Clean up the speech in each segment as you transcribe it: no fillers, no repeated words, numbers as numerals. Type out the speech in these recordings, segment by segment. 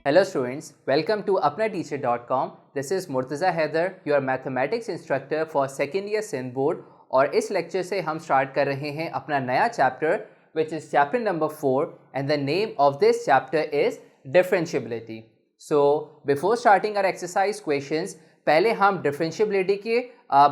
Hello students, welcome to apnateacher.com. This is Murtaza Haider, your mathematics instructor for second year Sindh board. और इस lecture से हम start कर रहे हैं अपना नया chapter which is chapter number 4 and the name of this chapter is differentiability. So before starting our exercise questions, पहले हम differentiability के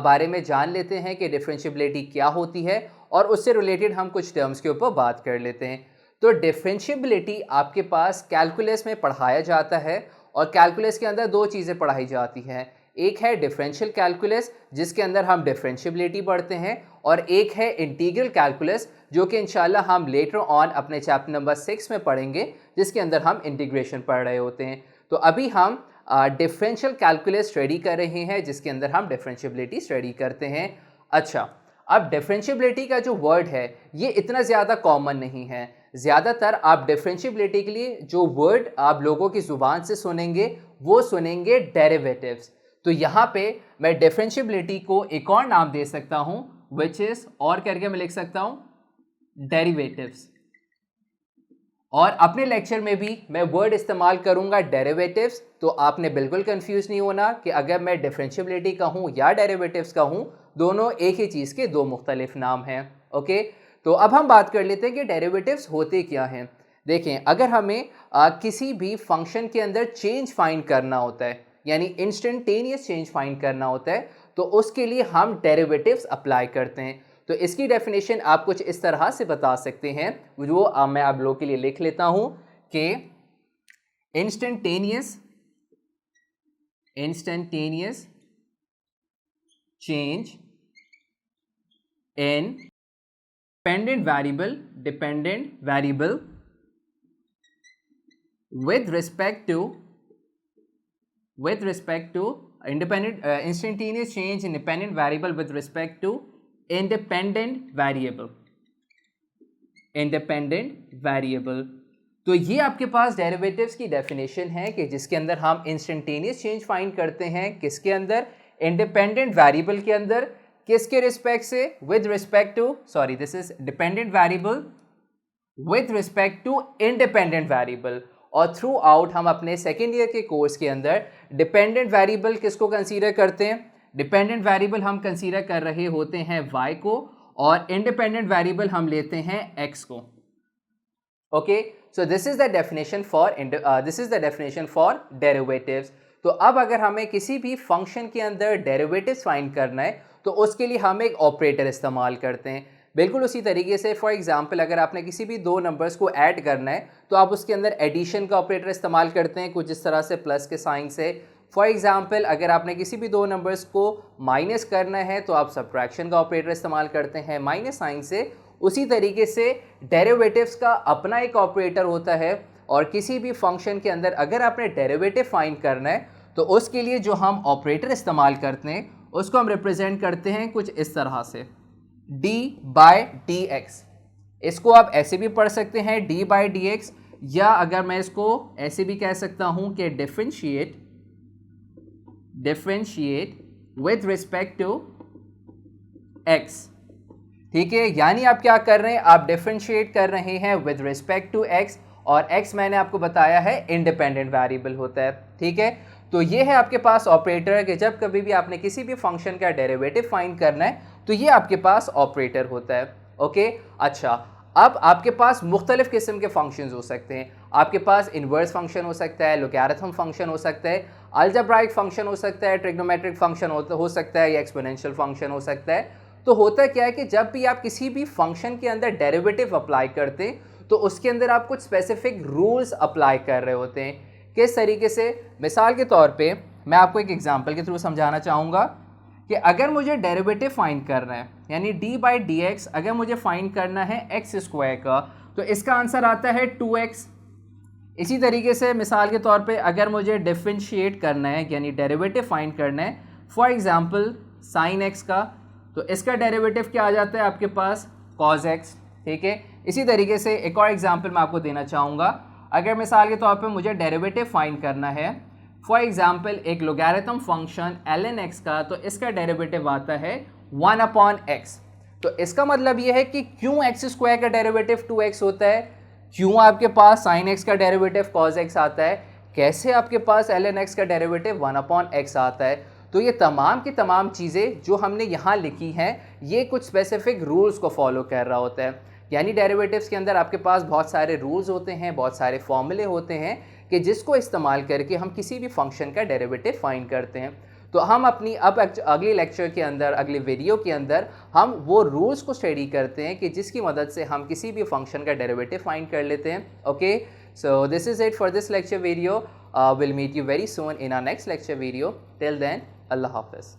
बारे में जान लेते हैं कि differentiability क्या होती है और उससे रिलेटेड हम कुछ टर्म्स के ऊपर बात कर लेते हैं. तो डिफरेंशिएबिलिटी आपके पास कैलकुलस में पढ़ाया जाता है और कैलकुलस के अंदर दो चीज़ें पढ़ाई जाती हैं. एक है डिफरेंशियल कैलकुलस जिसके अंदर हम डिफरेंशिएबिलिटी पढ़ते हैं और एक है इंटीग्रल कैलकुलस जो कि इंशाल्लाह हम लेटर ऑन अपने चैप्टर नंबर 6 में पढ़ेंगे जिसके अंदर हम इंटीग्रेशन पढ़ रहे होते हैं. तो अभी हम डिफरेंशियल कैलकुलस स्टडी कर रहे हैं जिसके अंदर हम डिफरेंशिएबिलिटी स्टडी करते हैं. अच्छा, अब डिफरेंशिएबिलिटी का जो वर्ड है ये इतना ज़्यादा कॉमन नहीं है. ज़्यादातर आप डिफरेंशिएबिलिटी के लिए जो वर्ड आप लोगों की ज़ुबान से सुनेंगे वो सुनेंगे डेरिवेटिव्स. तो यहाँ पे मैं डिफरेंशिएबिलिटी को एक और नाम दे सकता हूँ विच इज़ और करके मैं लिख सकता हूँ डेरिवेटिव्स. और अपने लेक्चर में भी मैं वर्ड इस्तेमाल करूँगा डेरिवेटिव्स. तो आपने बिल्कुल कंफ्यूज नहीं होना कि अगर मैं डिफरेंशिएबिलिटी का हूँ या डेरिवेटिव्स का हूँ, दोनों एक ही चीज़ के दो मुख्तलिफ नाम हैं. ओके, तो अब हम बात कर लेते हैं कि डेरिवेटिव्स होते क्या हैं. देखें, अगर हमें किसी भी फंक्शन के अंदर चेंज फाइंड करना होता है यानी इंस्टेंटेनियस चेंज फाइंड करना होता है तो उसके लिए हम डेरिवेटिव्स अप्लाई करते हैं. तो इसकी डेफिनेशन आप कुछ इस तरह से बता सकते हैं, जो मैं आप लोगों के लिए लिख लेता हूं कि instantaneous change in dependent variable with respect to instantaneous change in dependent variable with respect to independent variable. तो ये आपके पास डेरिवेटिव्स की डेफिनेशन है कि जिसके अंदर हम इंस्टेंटेनियस चेंज फाइंड करते हैं किसके अंदर, इंडिपेंडेंट वेरिएबल के अंदर. किसके रिस्पेक्ट से, with respect to, sorry this is dependent variable with respect to independent variable. और थ्रू आउट हम अपने सेकेंड ईयर के कोर्स के अंदर डिपेंडेंट वेरिएबल किसको कंसीडर करते हैं, डिपेंडेंट वेरिएबल हम कंसीडर कर रहे होते हैं y को और इंडिपेंडेंट वेरिएबल हम लेते हैं x को. Okay, so this is the definition for derivatives. तो अब अगर हमें किसी भी फंक्शन के अंदर डेरिवेटिव्स फाइंड करना है तो उसके लिए हम एक ऑपरेटर इस्तेमाल करते हैं. बिल्कुल उसी तरीके से फॉर एग्जांपल अगर आपने किसी भी दो नंबर्स को ऐड करना है तो आप उसके अंदर एडिशन का ऑपरेटर इस्तेमाल करते हैं कुछ इस तरह से प्लस के साइन से. फॉर एग्जांपल अगर आपने किसी भी दो नंबर्स को माइनस करना है तो आप सब्ट्रैक्शन का ऑपरेटर इस्तेमाल करते हैं माइनस साइन से. उसी तरीके से डेरिवेटिव्स का अपना एक ऑपरेटर होता है और किसी भी फंक्शन के अंदर अगर आपने डेरिवेटिव फाइंड करना है तो उसके लिए जो हम ऑपरेटर इस्तेमाल करते हैं उसको हम रिप्रेजेंट करते हैं कुछ इस तरह से d बाय डी एक्स. इसको आप ऐसे भी पढ़ सकते हैं d बाय डी एक्स, या अगर मैं इसको ऐसे भी कह सकता हूं कि differentiate with respect to x. ठीक है, यानी आप क्या कर रहे हैं, आप डिफरेंशिएट कर रहे हैं विद रिस्पेक्ट टू x और x मैंने आपको बताया है इंडिपेंडेंट वेरिएबल होता है. ठीक है, तो ये है आपके पास ऑपरेटर कि जब कभी भी आपने किसी भी फंक्शन का डेरिवेटिव फाइंड करना है तो ये आपके पास ऑपरेटर होता है. ओके, अच्छा, अब आपके पास मुख्तलिफ किस्म के फंक्शंस हो सकते हैं. आपके पास इन्वर्स फंक्शन हो सकता है, लोगैरिथम फंक्शन हो सकता है, अलजेब्राइक फंक्शन हो सकता है, ट्रिग्नोमेट्रिक फंक्शन हो सकता है या एक्सपोनेंशियल फंक्शन हो सकता है. तो होता क्या है कि जब भी आप किसी भी फंक्शन के अंदर डेरिवेटिव अप्लाई करते हैं तो उसके अंदर आप कुछ स्पेसिफिक रूल्स अप्लाई कर रहे होते हैं. किस तरीके से, मिसाल के तौर पे मैं आपको एक एग्जांपल के थ्रू समझाना चाहूँगा कि अगर मुझे डेरिवेटिव फाइंड करना है यानी d बाई डी एक्स अगर मुझे फाइंड करना है एक्स स्क्वायर का तो इसका आंसर आता है 2x. इसी तरीके से मिसाल के तौर पे अगर मुझे डिफरेंशिएट करना है यानी डेरिवेटिव फाइंड करना है फॉर एग्जांपल sin x का तो इसका डेरिवेटिव क्या आ जाता है आपके पास cos x. ठीक है, इसी तरीके से एक और एग्जांपल मैं आपको देना चाहूँगा. अगर मिसाल के तौर पे मुझे डेरिवेटिव फाइंड करना है फॉर एग्जांपल एक लोगैरिथम फंक्शन ln x का तो इसका डेरिवेटिव आता है 1/x. तो इसका मतलब ये है कि क्यों एक्स स्क्वायर का डेरिवेटिव 2x होता है, क्यों आपके पास sin x का डेरिवेटिव cos x आता है, कैसे आपके पास ln x का डेरिवेटिव 1/x आता है। तो ये तमाम की तमाम चीज़ें जो हमने यहाँ लिखी हैं ये कुछ स्पेसिफिक रूल्स को फॉलो कर रहा होता है। यानी डेरिवेटिव्स के अंदर आपके पास बहुत सारे रूल्स होते हैं, बहुत सारे फॉर्मूले होते हैं कि जिसको इस्तेमाल करके हम किसी भी फंक्शन का डेरिवेटिव फाइंड करते हैं। तो हम अपनी अब अगले लेक्चर के अंदर, अगले वीडियो के अंदर हम वो रूल्स को स्टडी करते हैं कि जिसकी मदद से हम किसी भी फंक्शन का डेरिवेटिव फाइंड कर लेते हैं। Okay, so this is it for this lecture video. We'll meet you very soon in our next lecture video. Till then, Allah Hafiz.